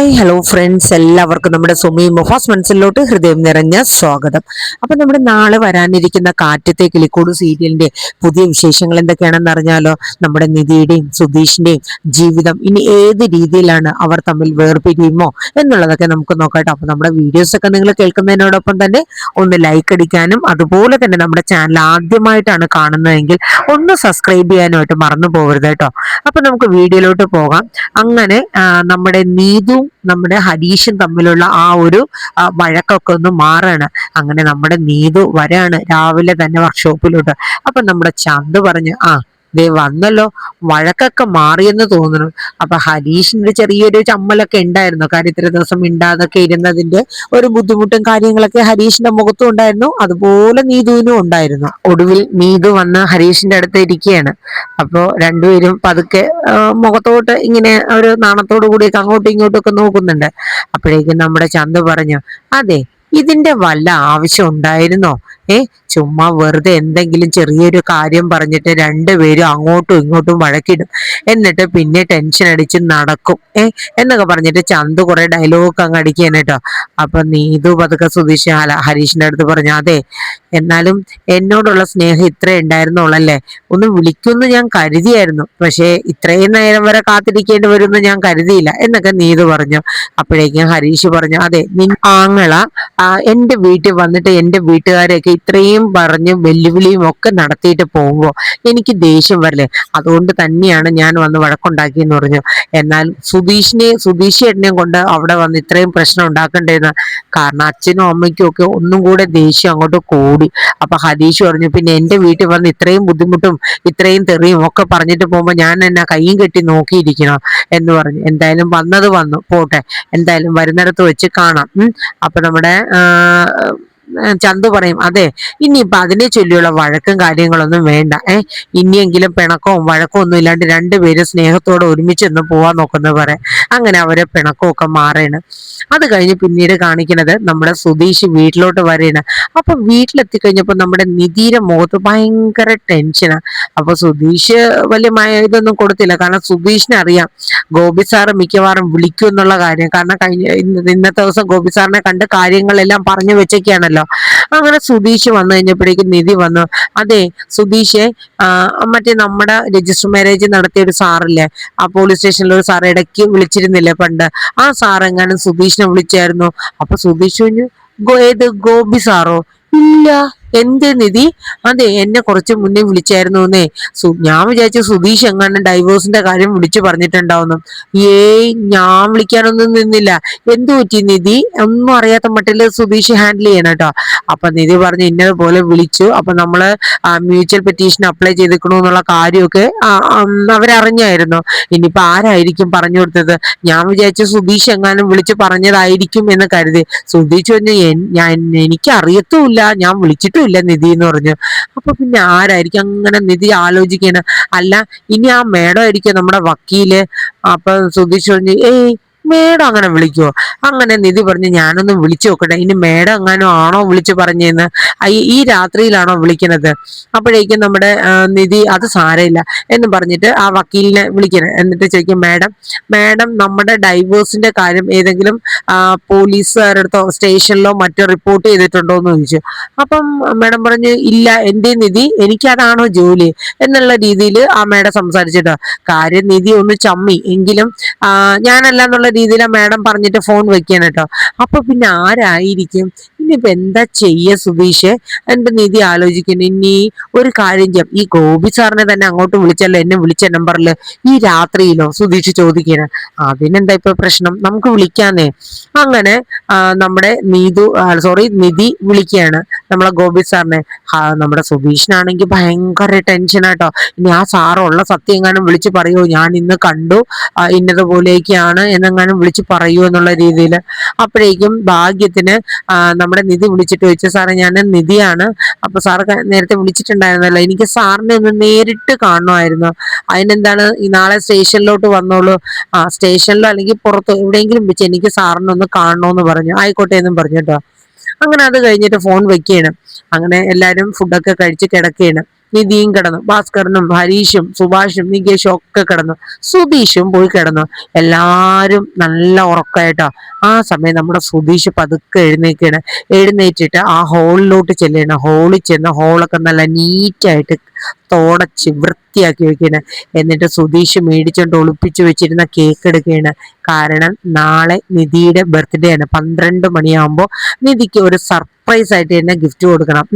Hi hello friends, എല്ലാവർക്കും നമ്മുടെ സുമി മുഫാസ് മനസ്സിലോട്ട് ഹൃദയം നിറഞ്ഞ സ്വാഗതം. അപ്പൊ നമ്മുടെ നാളെ വരാനിരിക്കുന്ന കാറ്റത്തെ കിളിക്കൂട് സീരിയലിന്റെ പുതിയ വിശേഷങ്ങൾ എന്തൊക്കെയാണെന്ന് അറിഞ്ഞാലോ. നമ്മുടെ നിധിയുടെയും സുധീഷിന്റെയും ജീവിതം ഇനി ഏത് രീതിയിലാണ് അവർ തമ്മിൽ വേർപിരിയുമോ എന്നുള്ളതൊക്കെ നമുക്ക് നോക്കാം. അപ്പൊ നമ്മുടെ വീഡിയോസ് ഒക്കെ നിങ്ങൾ കേൾക്കുന്നതിനോടൊപ്പം തന്നെ ഒന്ന് ലൈക്ക് അടിക്കാനും അതുപോലെ തന്നെ നമ്മുടെ ചാനൽ ആദ്യമായിട്ടാണ് കാണുന്നതെങ്കിൽ ഒന്ന് സബ്സ്ക്രൈബ് ചെയ്യാനായിട്ട് മറന്നു പോകരുത് കേട്ടോ. അപ്പൊ നമുക്ക് വീഡിയോയിലോട്ട് പോകാം. അങ്ങനെ നമ്മുടെ നീതും നമ്മുടെ ഹരീഷും തമ്മിലുള്ള ആ ഒരു വഴക്കൊക്കെ ഒന്ന് മാറാണ്. അങ്ങനെ നമ്മുടെ നീതു വരാണ് രാവിലെ തന്നെ വർക്ക്ഷോപ്പിലോട്ട്. അപ്പൊ നമ്മുടെ ചന്തു പറഞ്ഞു, ദേ വന്നല്ലോ, വഴക്കൊക്കെ മാറിയെന്ന് തോന്നുന്നു. അപ്പൊ ഹരീഷിന്റെ ചെറിയൊരു ചമ്മലൊക്കെ ഉണ്ടായിരുന്നു. കാര്യം ഇത്ര ദിവസം മിണ്ടാതൊക്കെ ഇരുന്നതിന്റെ ഒരു ബുദ്ധിമുട്ടും കാര്യങ്ങളൊക്കെ ഹരീഷിന്റെ മുഖത്തും ഉണ്ടായിരുന്നു, അതുപോലെ നീതുവിനും ഉണ്ടായിരുന്നു. ഒടുവിൽ നീതു വന്ന് ഹരീഷിന്റെ അടുത്ത് ഇരിക്കുകയാണ്. അപ്പോ രണ്ടുപേരും പതുക്കെ മുഖത്തോട്ട് ഇങ്ങനെ ഒരു നാണത്തോടു കൂടിയൊക്കെ അങ്ങോട്ടും ഇങ്ങോട്ടും ഒക്കെ നോക്കുന്നുണ്ട്. അപ്പോഴേക്കും നമ്മുടെ ചന്തു പറഞ്ഞു, അതെ, ഇതിന്റെ വല്ല ആവശ്യം ഉണ്ടായിരുന്നോ? ചുമ്മാ വെറുതെ എന്തെങ്കിലും ചെറിയൊരു കാര്യം പറഞ്ഞിട്ട് രണ്ടുപേരും അങ്ങോട്ടും ഇങ്ങോട്ടും വഴക്കിടും, എന്നിട്ട് പിന്നെ ടെൻഷൻ അടിച്ച് നടക്കും എന്നൊക്കെ പറഞ്ഞിട്ട് ചന്തു കുറെ ഡയലോഗ് അങ്ങ് അടിക്കാൻ കേട്ടോ. അപ്പൊ നീതു പതുക്കെ സുധീഷ് ഹരീഷിന്റെ അടുത്ത് പറഞ്ഞു, അതെ, എന്നാലും എന്നോടുള്ള സ്നേഹം ഇത്രേ ഉണ്ടായിരുന്നുള്ളല്ലേ, ഒന്ന് വിളിക്കുമെന്ന് ഞാൻ കരുതിയായിരുന്നു, പക്ഷേ ഇത്രയും നേരം വരെ കാത്തിരിക്കേണ്ടി വരുമെന്ന് ഞാൻ കരുതിയില്ല എന്നൊക്കെ നീതു പറഞ്ഞു. അപ്പോഴേക്കും ഹരീഷ് പറഞ്ഞു, അതെ, ആങ്ങള എന്റെ വീട്ടിൽ വന്നിട്ട് എന്റെ വീട്ടുകാരെയൊക്കെ ഇത്രയും പറഞ്ഞ് വെല്ലുവിളിയും ഒക്കെ നടത്തിയിട്ട് പോകുമ്പോ എനിക്ക് ദേഷ്യം വരില്ലേ, അതുകൊണ്ട് തന്നെയാണ് ഞാൻ വന്ന് വഴക്കുണ്ടാക്കിയെന്ന് പറഞ്ഞു. എന്നാൽ സുധീഷ് ചേട്ടനെയും കൊണ്ട് അവിടെ വന്ന് ഇത്രയും പ്രശ്നം ഉണ്ടാക്കണ്ടേന്ന്, കാരണം അച്ഛനും അമ്മയ്ക്കും ഒക്കെ ഒന്നും കൂടെ ദേഷ്യം അങ്ങോട്ട് കൂടി. അപ്പൊ ഹരീഷ് പറഞ്ഞു, പിന്നെ എന്റെ വീട്ടിൽ വന്ന് ഇത്രയും ബുദ്ധിമുട്ടും ഇത്രയും തെറിയും ഒക്കെ പറഞ്ഞിട്ട് പോകുമ്പോ ഞാൻ എന്നാ കയ്യും കെട്ടി നോക്കിയിരിക്കണം എന്ന് പറഞ്ഞു. എന്തായാലും വന്നത് വന്നു പോട്ടെ, എന്തായാലും വരുന്നിടത്ത് വെച്ച് കാണാം. അപ്പൊ നമ്മുടെ ചന്തു പറയും, അതെ, ഇനിയിപ്പൊ അതിനെ ചൊല്ലിയുള്ള വഴക്കും കാര്യങ്ങളൊന്നും വേണ്ട. ഇനിയെങ്കിലും പിണക്കവും വഴക്കവും ഒന്നും ഇല്ലാണ്ട് രണ്ടുപേരും സ്നേഹത്തോടെ ഒരുമിച്ചൊന്ന് പോവാൻ നോക്കുന്നത് പറയാം. അങ്ങനെ അവരെ പിണക്കമൊക്കെ മാറേണ്. അത് കഴിഞ്ഞ് പിന്നീട് കാണിക്കുന്നത് നമ്മുടെ സുധീഷ് വീട്ടിലോട്ട് വരെയാണ്. അപ്പൊ വീട്ടിലെത്തിക്കഴിഞ്ഞപ്പോ നമ്മുടെ നിധിയുടെ മുഖത്ത് ഭയങ്കര ടെൻഷനാണ്. അപ്പൊ സുധീഷ് വലിയ ഇതൊന്നും കൊടുത്തില്ല, കാരണം സുധീഷിനെ അറിയാം ഗോപി സാറ് മിക്കവാറും വിളിക്കും എന്നുള്ള കാര്യം. കാരണം ഇന്നത്തെ ദിവസം ഗോപി സാറിനെ കണ്ട് കാര്യങ്ങളെല്ലാം പറഞ്ഞു വെച്ചൊക്കെയാണല്ലോ. അങ്ങനെ സുധീഷ് വന്നു കഴിഞ്ഞപ്പോഴേക്കും നിധി വന്നു, അതെ സുധീഷെ, മറ്റേ നമ്മുടെ രജിസ്റ്റർ മാരേജ് നടത്തിയ ഒരു സാറില്ലേ, ആ പോലീസ് സ്റ്റേഷനിൽ ഒരു സാർ ഇടയ്ക്ക് വിളിച്ചിരുന്നില്ലേ പണ്ട്, ആ സാർ എങ്ങാനും സുധീഷിനെ വിളിച്ചായിരുന്നു. അപ്പൊ സുധീഷ് പറഞ്ഞു, ഏത് ഗോപി സാറോ? ഇല്ല, എന്തേ നിധി? അതെ, എന്നെ കുറച്ച് മുന്നേ വിളിച്ചായിരുന്നു എന്നേ. ഞാൻ വിചാരിച്ചു സുധീഷ് എങ്ങാനും ഡൈവോഴ്സിന്റെ കാര്യം വിളിച്ചു പറഞ്ഞിട്ടുണ്ടാവുന്നു. ഞാൻ വിളിക്കാനൊന്നും നിന്നില്ല. എന്തു പറ്റി നിധി? ഒന്നും അറിയാത്ത മട്ടില് സുധീഷ് ഹാൻഡിൽ ചെയ്യണം കേട്ടോ. അപ്പൊ നിധി പറഞ്ഞു, ഇന്നതുപോലെ വിളിച്ചു, അപ്പൊ നമ്മള് മ്യൂച്വൽ പെറ്റീഷൻ അപ്ലൈ ചെയ്തിക്കണു എന്നുള്ള കാര്യമൊക്കെ അവരറിഞ്ഞായിരുന്നു. ഇനിയിപ്പൊ ആരായിരിക്കും പറഞ്ഞു കൊടുത്തത്? ഞാൻ വിചാരിച്ചു സുധീഷ് എങ്ങാനും വിളിച്ച് പറഞ്ഞതായിരിക്കും എന്ന് കരുതി. സുധീഷ് പറഞ്ഞു, എനിക്ക് അറിയത്തുമില്ല, ഞാൻ വിളിച്ചിട്ടുമില്ല നിധി എന്ന് പറഞ്ഞു. അപ്പൊ പിന്നെ ആരായിരിക്കും? അങ്ങനെ നിധി ആലോചിക്കണം. അല്ല, ഇനി ആ മേഡം ആയിരിക്കും നമ്മുടെ വക്കീല്. അപ്പൊ സുധീഷ് പറഞ്ഞു, മേഡം അങ്ങനെ വിളിക്കുവോ? അങ്ങനെ നിധി പറഞ്ഞു, ഞാനൊന്ന് വിളിച്ചു നോക്കട്ടെ, ഇനി മേഡം എങ്ങാനും ആണോ വിളിച്ചു പറഞ്ഞെന്ന്, ഈ രാത്രിയിലാണോ വിളിക്കുന്നത്? അപ്പോഴേക്കും നമ്മുടെ നിധി, അത് സാരമില്ല എന്ന് പറഞ്ഞിട്ട് ആ വക്കീലിനെ വിളിക്കണം. എന്നിട്ട് ചോദിക്കും, മേഡം നമ്മുടെ ഡൈവോഴ്സിന്റെ കാര്യം ഏതെങ്കിലും പോലീസുകാരടുത്തോ സ്റ്റേഷനിലോ മറ്റോ റിപ്പോർട്ട് ചെയ്തിട്ടുണ്ടോ എന്ന് ചോദിച്ചു. അപ്പം മേഡം പറഞ്ഞു, ഇല്ല, എന്തേ നിധി, എനിക്കതാണോ ജോലി എന്നുള്ള രീതിയിൽ ആ മേഡം സംസാരിച്ചിട്ടോ. കാര്യം നിധി ഒന്ന് ചമ്മി എങ്കിലും ഞാനല്ല എന്നുള്ള രീതിയിൽ ആ മേഡം പറഞ്ഞിട്ട് ഫോൺ വെക്കാൻ കേട്ടോ. അപ്പൊ പിന്നെ ആരായിരിക്കും? ഇനിയിപ്പോ എന്താ ചെയ്യ സുധീഷ്? എന്റെ നിധി ആലോചിക്കുന്നു. ഇനി ഒരു കാര്യം ചെയ്യാം, ഈ ഗോപി സാറിനെ തന്നെ അങ്ങോട്ട് വിളിച്ചല്ലോ, എന്നെ വിളിച്ച നമ്പറിൽ ഈ രാത്രിയിലോ? സുധീഷ് ചോദിക്കണം. അതിനെന്താ ഇപ്പൊ പ്രശ്നം, നമുക്ക് വിളിക്കാന്നേ. അങ്ങനെ നമ്മുടെ നിധി വിളിക്കുകയാണ് നമ്മളെ ഗോപി സാറിനെ. നമ്മുടെ സുധീഷിനാണെങ്കിൽ ഭയങ്കര ടെൻഷനാട്ടോ. ഇനി ആ സാറുള്ള സത്യം എങ്ങാനും വിളിച്ചു പറയുമോ, ഞാൻ ഇന്ന് കണ്ടു ഇന്നതുപോലെയൊക്കെയാണ് എന്നെങ്ങാനും വിളിച്ചു പറയൂ എന്നുള്ള രീതിയിൽ. അപ്പോഴേക്കും ഭാഗ്യത്തിന് നമ്മുടെ നിധി വിളിച്ചിട്ട് ചോദിച്ചു, സാറേ ഞാൻ നിധിയാണ്, അപ്പൊ സാറ് നേരത്തെ വിളിച്ചിട്ടുണ്ടായിരുന്നല്ലോ, എനിക്ക് സാറിനെ ഒന്ന് നേരിട്ട് കാണണമായിരുന്നു, അതിനെന്താണ് ഈ നാളെ സ്റ്റേഷനിലോട്ട് വന്നോളൂ, സ്റ്റേഷനിലോ അല്ലെങ്കിൽ പുറത്തോ എവിടെയെങ്കിലും വെച്ച് എനിക്ക് സാറിനെ ഒന്ന് കാണണോന്ന് പറഞ്ഞു. ആയിക്കോട്ടെ എന്നും പറഞ്ഞു കേട്ടോ. അങ്ങനെ അത് കഴിഞ്ഞിട്ട് ഫോൺ വെക്കുകയാണ്. അങ്ങനെ എല്ലാരും ഫുഡൊക്കെ കഴിച്ച് കിടക്കുകയാണ്. നിധിയും കിടന്നു, ഭാസ്കരനും ഹരീഷും സുഭാഷും നികേഷും ഒക്കെ കിടന്നു, സുധീഷും പോയി കിടന്നു. എല്ലാരും നല്ല ഉറക്കമായിട്ടോ. ആ സമയം നമ്മുടെ സുധീഷ് പതുക്കെ എഴുന്നേക്കാണ്. എഴുന്നേറ്റിട്ട് ആ ഹോളിലോട്ട് ചെല്ലുകയാണ്. ഹോളിൽ ചെന്ന് ഹോളൊക്കെ നല്ല നീറ്റായിട്ട് തുടച്ച് വൃത്തിയാക്കി വെക്കുകയാണ്. എന്നിട്ട് സുധീഷ് മേടിച്ചോണ്ട് ഒളിപ്പിച്ചു വെച്ചിരുന്ന കേക്ക് എടുക്കുകയാണ്. കാരണം നാളെ നിധിയുടെ ബർത്ത്ഡേ ആണ്. 12 മണിയാകുമ്പോൾ നിധിക്ക് ഒരു സർപ്രൈസ് ആയിട്ട് തന്നെ ഗിഫ്റ്റ് കൊടുക്കണം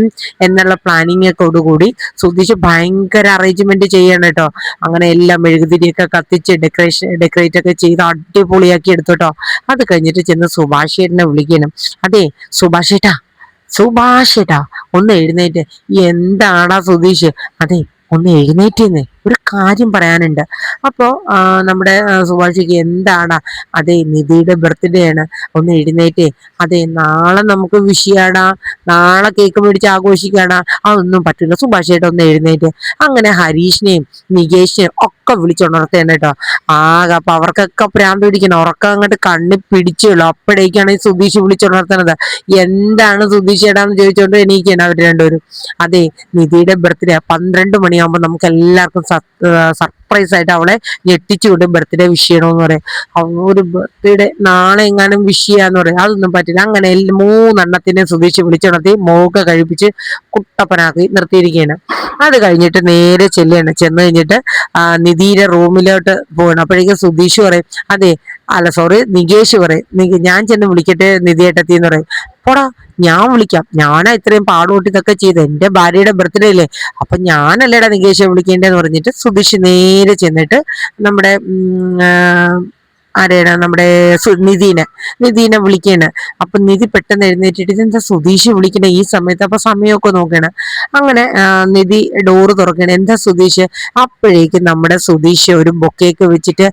എന്നുള്ള പ്ലാനിങ്ങോടുകൂടി സുധീഷ് ഭയങ്കര അറേഞ്ച്മെന്റ് ചെയ്യണം കേട്ടോ. അങ്ങനെ എല്ലാം മെഴുകുതിരിയൊക്കെ കത്തിച്ച് ഡെക്കറേറ്റ് ഒക്കെ ചെയ്ത് അടിപൊളിയാക്കി എടുത്തോട്ടോ. അത് കഴിഞ്ഞിട്ട് ചെന്ന് സുഭാഷേട്ടനെ വിളിക്കണം. അതെ സുഭാഷേട്ടാ, സുഭാഷേട്ടാ ഒന്ന് എഴുന്നേറ്റ്. എന്താടാ സുധീഷ്? അതെ ഒന്ന് എഴുന്നേറ്റേന്ന്, ഒരു കാര്യം പറയാനുണ്ട്. അപ്പോ നമ്മുടെ സുഭാഷിക്ക് എന്താടാ? അതെ നിധിയുടെ ബർത്ത്ഡേ ആണ്, ഒന്ന് എഴുന്നേറ്റേ. അതെ നാളെ നമുക്ക് വിഷയാടാ, നാളെ കേക്ക് മേടിച്ച് ആഘോഷിക്കാടാ. അതൊന്നും പറ്റില്ല, സുഭാഷേട്ട ഒന്ന് എഴുന്നേറ്റ്. അങ്ങനെ ഹരീഷിനെയും നികേഷിനെയും ഒക്കെ വിളിച്ചുണർത്തേണ്ട കേട്ടോ. അപ്പൊ അവർക്കൊക്കെ ഭ്രാന്ത് പിടിക്കണം, ഉറക്കം അങ്ങോട്ട് കണ്ണി പിടിച്ചുള്ളൂ. അപ്പോഴേക്കാണ് ഈ സുധീഷ് വിളിച്ചുണർത്തുന്നത്. എന്താണ് സുധീഷേടാന്ന് ചോദിച്ചോണ്ട് എണീക്കാണ് അവർ രണ്ടുപേരും. അതെ നിധിയുടെ ബർത്ത്ഡേ 12 മണിയാകുമ്പോ നമുക്ക് എല്ലാവർക്കും സർപ്രൈസ് ആയിട്ട് അവളെ ഞെട്ടിച്ചുകൊണ്ട് ബർത്ത്ഡേ വിഷ് ചെയ്യണമെന്ന് പറയും. ഒരു ബർത്ത്ഡേ നാളെ എങ്ങാനും വിഷ് ചെയ്യാന്ന് പറയും. അതൊന്നും പറ്റില്ല. അങ്ങനെ 3 സുധീഷ് വിളിച്ചുണർത്തി മോക കഴിപ്പിച്ച് കുട്ടപ്പനാക്കി നിർത്തിയിരിക്കുകയാണ്. അത് കഴിഞ്ഞിട്ട് നേരെ ചെല്ലുകയാണ്. ചെന്ന് കഴിഞ്ഞിട്ട് നിധിയുടെ റൂമിലോട്ട് പോകണം. അപ്പോഴേക്കും സുധീഷ് പറയും, അതെ അല്ല സോറി നികേഷ് പറയും, ഞാൻ ചെന്ന് വിളിക്കട്ടെ നിധിയേട്ടത്തി എന്ന് പറയും. പോടാ ഞാൻ വിളിക്കാം, ഞാനാ ഇത്രയും പാടുപെട്ട് ഇതൊക്കെ ചെയ്ത്, എന്റെ ഭാര്യയുടെ ബർത്ത്ഡേ അല്ലേ, അപ്പൊ ഞാനല്ലേടാ നികേഷെ വിളിക്കേണ്ടതെന്ന് പറഞ്ഞിട്ട് സുധീഷ് നേരെ ചെന്നിട്ട് നമ്മുടെ ആരെയാണ് നമ്മുടെ നിധീനെ വിളിക്കാണ്. അപ്പൊ നിധി പെട്ടെന്ന് എഴുന്നേറ്റിട്ട് ഇതെന്താ സുധീഷ് വിളിക്കണേ ഈ സമയത്ത്? അപ്പൊ സമയമൊക്കെ നോക്കണം. അങ്ങനെ നിധി ഡോറ് തുറക്കണം. എന്താ സുധീഷ്? അപ്പോഴേക്കും നമ്മുടെ സുധീഷ് ഒരു ബൊക്കേക്ക് വെച്ചിട്ട്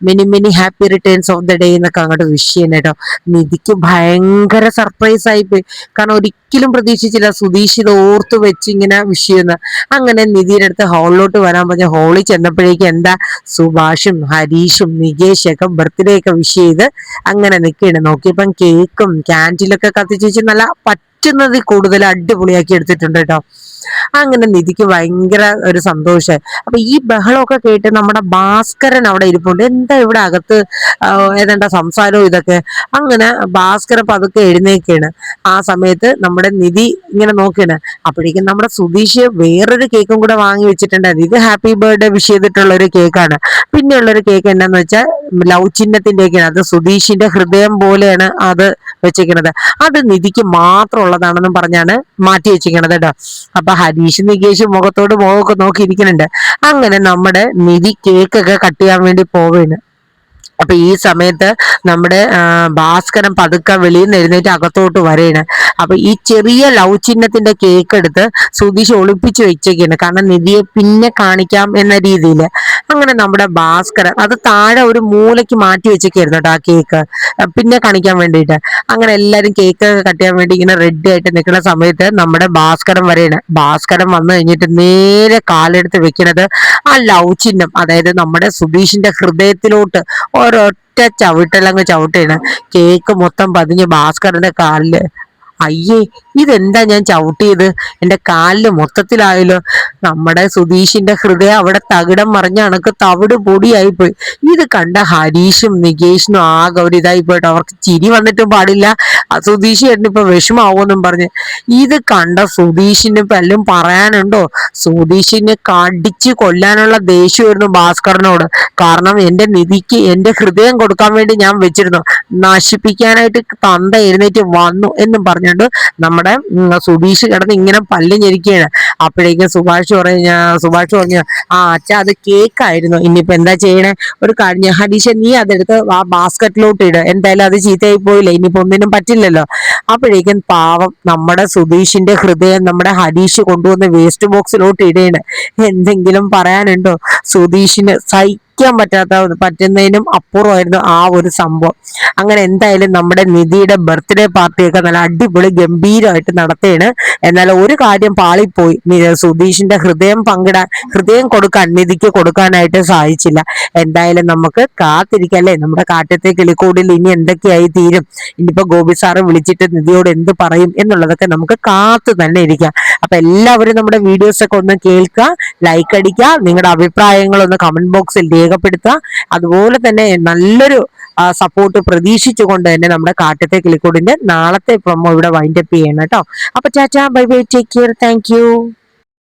many many happy returns of the day എന്നൊക്കെ അങ്ങോട്ട് വിഷ് ചെയ്യണം കേട്ടോ. നിധിക്ക് ഭയങ്കര സർപ്രൈസ് ആയിപ്പോയി. കാരണം ഒരിക്കലും പ്രതീക്ഷിച്ചില്ല സുധീഷ് ഇത് ഓർത്ത് വെച്ച് ഇങ്ങനെ വിഷ് ചെയ്യുന്ന. അങ്ങനെ നിധിയുടെ അടുത്ത് ഹാളിലോട്ട് വരാൻ പറഞ്ഞ ഹാളിൽ ചെന്നപ്പോഴേക്കും എന്താ സുഭാഷും ഹരീഷും നികേഷൊക്കെ ബർത്ത്ഡേ ഒക്കെ വിഷ് ചെയ്ത് അങ്ങനെ നിൽക്കുകയാണ്. നോക്കിയപ്പം കേക്കും ക്യാൻഡിലൊക്കെ കത്തിച്ച് വെച്ച് നല്ല പറ്റുന്നതിൽ കൂടുതൽ അടിപൊളിയാക്കി എടുത്തിട്ടുണ്ട് കേട്ടോ. അങ്ങനെ നിധിക്ക് ഭയങ്കര ഒരു സന്തോഷമായി. അപ്പൊ ഈ ബഹളമൊക്കെ കേട്ട് നമ്മുടെ ഭാസ്കരൻ അവിടെ ഇരിപ്പുണ്ട്. എന്താ ഇവിടെ അകത്ത് ഏതാണ്ട സംസാരവും ഇതൊക്കെ. അങ്ങനെ ഭാസ്കരൻ പതുക്കെ എഴുന്നേക്കാണ്. ആ സമയത്ത് നമ്മുടെ നിധി ഇങ്ങനെ നോക്കിയാണ്. അപ്പോഴേക്കും നമ്മുടെ സുധീഷ് വേറൊരു കേക്കും കൂടെ വാങ്ങി വെച്ചിട്ടുണ്ടായിരുന്നു. ഇത് ഹാപ്പി ബർത്ത്ഡേ വിഷ് ചെയ്തിട്ടുള്ള ഒരു കേക്കാണ്. പിന്നെയുള്ള ഒരു കേക്ക് എന്താന്ന് വെച്ചാൽ ലവ് ചിഹ്നത്തിന്റെയൊക്കെയാണ്. അത് സുധീഷിന്റെ ഹൃദയം പോലെയാണ് അത് വെച്ചിരിക്കുന്നത്. അത് നിധിക്ക് മാത്രം ഉള്ളതാണെന്നും പറഞ്ഞാണ് മാറ്റി വെച്ചിരിക്കണത് കേട്ടോ. അപ്പൊ ഹരീഷ് നികേഷ് മുഖത്തോട് മുഖമൊക്കെ നോക്കിയിരിക്കുന്നുണ്ട്. അങ്ങനെ നമ്മുടെ നിധി കേക്കൊക്കെ കട്ട് ചെയ്യാൻ വേണ്ടി പോവുകയാണ്. അപ്പൊ ഈ സമയത്ത് നമ്മുടെ ഭാസ്കരൻ പതുക്കെ വെളിയിൽ നിന്ന് എഴുന്നേറ്റ് അകത്തോട്ട് വരെയാണ്. അപ്പൊ ഈ ചെറിയ ലവ് ചിഹ്നത്തിന്റെ കേക്ക് എടുത്ത് സുധീഷ് ഒളിപ്പിച്ച് വെച്ചേക്കാണ്. കാരണം നിധിയെ പിന്നെ കാണിക്കാം എന്ന രീതിയിൽ. അങ്ങനെ നമ്മുടെ ഭാസ്കരൻ അത് താഴെ ഒരു മൂലയ്ക്ക് മാറ്റി വെച്ചേക്കായിരുന്നു കേട്ടോ ആ കേക്ക്, പിന്നെ കാണിക്കാൻ വേണ്ടിയിട്ട്. അങ്ങനെ എല്ലാരും കേക്ക് കട്ട് ചെയ്യാൻ വേണ്ടി ഇങ്ങനെ റെഡി ആയിട്ട് നിൽക്കുന്ന സമയത്ത് നമ്മുടെ ഭാസ്കരൻ വരെയാണ്. ഭാസ്കരൻ വന്നു കഴിഞ്ഞിട്ട് നേരെ കാലെടുത്ത് വെക്കുന്നത് ആ ലവ് ചിഹ്നം, അതായത് നമ്മുടെ സുധീഷിന്റെ ഹൃദയത്തിലോട്ട് ഒരൊറ്റ ചവിട്ടലങ്ങ് ചവിട്ടാണ്. കേക്ക് മൊത്തം പതിഞ്ഞ് ഭാസ്കരന്റെ കാലില്. അയ്യേ ഇതെന്താ ഞാൻ ചവിട്ടിയത്, എന്റെ കാലില് മൊത്തത്തിലായല്ലോ. നമ്മുടെ സുധീഷിന്റെ ഹൃദയം അവിടെ തകിടം മറിഞ്ഞ കണക്ക് തവിട് പൊടിയായിപ്പോയി. ഇത് കണ്ട ഹരീഷും നികേഷിനും ആകെ ഒരു ഇതായി പോയിട്ട് അവർക്ക് ചിരി വന്നിട്ടും പാടില്ല. സുധീഷ് ചേട്ടനിപ്പൊ വിഷമാവോന്നും പറഞ്ഞ്. ഇത് കണ്ട സുധീഷിന് വല്ലതും പറയാനുണ്ടോ? സുധീഷിനെ കടിച്ച് കൊല്ലാനുള്ള ദേഷ്യമായിരുന്നു ഭാസ്കരനോട്. കാരണം എന്റെ നിധിക്ക് എന്റെ ഹൃദയം കൊടുക്കാൻ വേണ്ടി ഞാൻ വെച്ചിരുന്നു, നശിപ്പിക്കാനായിട്ട് തന്ത എഴുന്നേറ്റ് വന്നു എന്നും പറഞ്ഞുകൊണ്ട് നമ്മുടെ സുധീഷ് കിടന്ന് ഇങ്ങനെ പല്ല് ഞെരിക്കുകയാണ്. അപ്പോഴേക്കും സുഭാഷ് പറഞ്ഞു, ആ അച്ഛ അത് കേക്കായിരുന്നു, ഇനിയിപ്പോ എന്താ ചെയ്യണേ? ഒരു കാര്യം ഹരീഷ നീ അതെടുത്ത് ആ ബാസ്ക്കറ്റിലോട്ട് ഇട്, എന്തായാലും അത് ചീത്തയായി പോയില്ല, ഇനിയിപ്പോ ഒന്നിനും പറ്റില്ലല്ലോ. അപ്പോഴേക്കും പാവം നമ്മുടെ സുധീഷിന്റെ ഹൃദയം നമ്മുടെ ഹരീഷ് കൊണ്ടുവന്ന് വേസ്റ്റ് ബോക്സിലോട്ട് ഇടയാണ്. എന്തെങ്കിലും പറയാനുണ്ടോ? സുധീഷിന് ഊഹിക്കാൻ പറ്റുന്നതിനും അപ്പുറമായിരുന്നു ആ ഒരു സംഭവം. അങ്ങനെ എന്തായാലും നമ്മുടെ നിധിയുടെ ബർത്ത്ഡേ പാർട്ടിയൊക്കെ നല്ല അടിപൊളി ഗംഭീരമായിട്ട് നടത്തുകയാണ്. എന്നാൽ ഒരു കാര്യം പാളിപ്പോയി, സുധീഷിന്റെ ഹൃദയം കൊടുക്കാൻ നിധിക്ക് കൊടുക്കാനായിട്ട് സാധിച്ചില്ല. എന്തായാലും നമുക്ക് കാത്തിരിക്കല്ലേ നമ്മുടെ കാറ്റത്തെ കിളിക്കൂടിൽ ഇനി എന്തൊക്കെയായി തീരും. ഇനിയിപ്പോ ഗോപി സാറ് വിളിച്ചിട്ട് നിധിയോട് എന്ത് പറയും എന്നുള്ളതൊക്കെ നമുക്ക് കാത്തു തന്നെ ഇരിക്കാം. അപ്പൊ എല്ലാവരും നമ്മുടെ വീഡിയോസ് ഒക്കെ ഒന്ന് കേൾക്കുക, ലൈക്ക് അടിക്കുക, നിങ്ങളുടെ അഭിപ്രായങ്ങളൊന്ന് കമന്റ് ബോക്സിൽ രേഖപ്പെടുത്തുക. അതുപോലെ തന്നെ നല്ലൊരു സപ്പോർട്ട് പ്രതീക്ഷിച്ചുകൊണ്ട് തന്നെ നമ്മുടെ കാറ്റത്തെ കിളിക്കൂടിന്റെ നാളത്തെ പ്രൊമോ ഇവിടെ വൈൻഡപ്പ് ചെയ്യണം കേട്ടോ. അപ്പൊ Tata, bye bye, take care, thank you.